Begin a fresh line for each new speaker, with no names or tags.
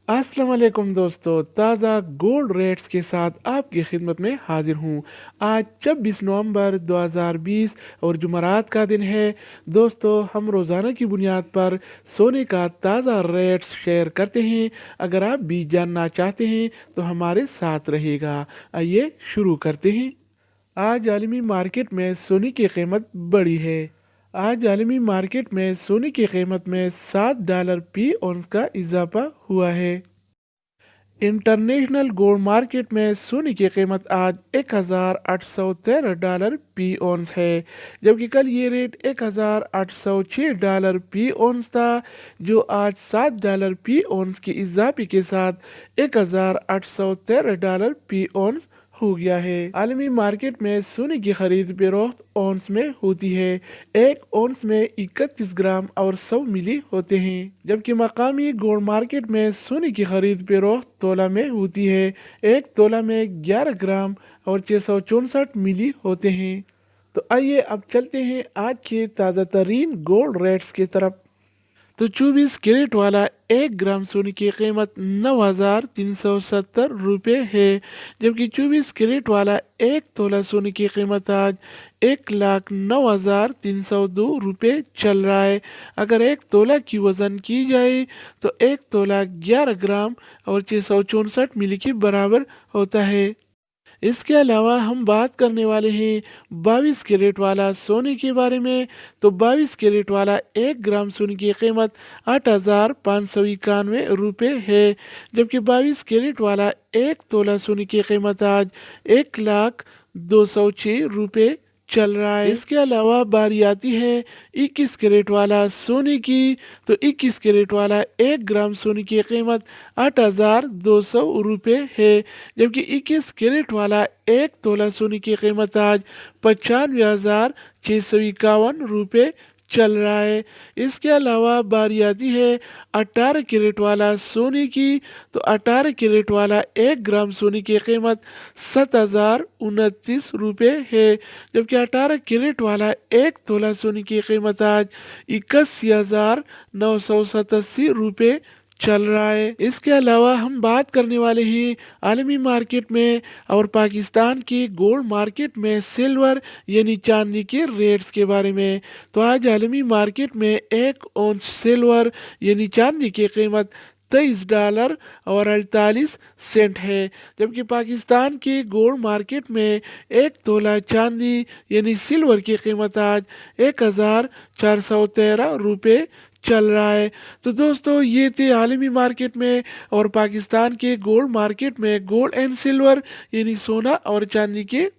अस्सलाम वालेकुम दोस्तों, ताज़ा गोल्ड रेट्स के साथ आपकी खिदमत में हाजिर हूँ। आज 26 नवंबर 2020 और जुमरात का दिन है। दोस्तों, हम रोज़ाना की बुनियाद पर सोने का ताज़ा रेट्स शेयर करते हैं। अगर आप भी जानना चाहते हैं तो हमारे साथ रहिएगा। आइए शुरू करते हैं। आज आलमी मार्केट में सोने की कीमत बढ़ी है। आज आलमी मार्केट में सोने की कीमत में $7 फी औंस का इजाफा हुआ है। इंटरनेशनल गोल्ड मार्केट में सोने की कीमत आज $1,813 फी औंस है, जबकि कल ये रेट $1,806 फी औंस था, जो आज $7 फी औंस के इजाफे के साथ $1,813 फी औंस हो गया है। आलमी मार्केट में सोने की खरीद फरोख्त औंस में होती है। एक औंस में 31 ग्राम और 100 मिली होते हैं, जबकि मकामी गोल्ड मार्केट में सोने की खरीद फरोख्त तोला में होती है। एक तोला में 11 ग्राम और 664 मिली होते हैं। तो आइए अब चलते हैं आज के ताज़ा तरीन गोल्ड रेट्स की तरफ। तो 24 कैरेट वाला 1 ग्राम सोने की कीमत 9,370 रुपये है, जबकि 24 कैरेट वाला 1 तोला सोने की कीमत आज 1,09,302 रुपये चल रहा है। अगर 1 तोला की वज़न की जाए तो 1 तोला 11 ग्राम और 664 मिली के बराबर होता है। इसके अलावा हम बात करने वाले हैं 22 कैरेट वाला सोने के बारे में। तो 22 कैरेट वाला 1 ग्राम सोने की कीमत 8,591 रुपये है, जबकि 22 कैरेट वाला 1 तोला सोने की कीमत आज 1,0206 रुपये चल रहा है। इसके अलावा बारी आती है 21 कैरेट वाला सोने की। तो 21 कैरेट वाला 1 ग्राम सोने की कीमत 8,200 रुपये है, जबकि 21 कैरेट वाला 1 तोला सोने की कीमत आज 95,651 रुपये चल रहा है। इसके अलावा बारी आती है 18 कैरेट वाला सोने की। तो 18 कैरेट वाला 1 ग्राम सोने की कीमत 7,029 रुपये है, जबकि 18 कैरेट वाला 1 तोला सोने की कीमत आज 81,987 रुपये चल रहा है। इसके अलावा हम बात करने वाले हैं आलमी मार्केट में और पाकिस्तान की गोल्ड मार्केट में सिल्वर यानी चांदी के रेट्स के बारे में। तो आज आलमी मार्केट में 1 औंस सिल्वर यानी चांदी की कीमत $23 और 48 सेंट है, जबकि पाकिस्तान की गोल्ड मार्केट में 1 तोला चांदी यानी सिल्वर की कीमत आज 1,413 रुपये चल रहा है। तो दोस्तों, ये थे आलमी मार्केट में और पाकिस्तान के गोल्ड मार्केट में गोल्ड एंड सिल्वर यानी सोना और चांदी के रेट।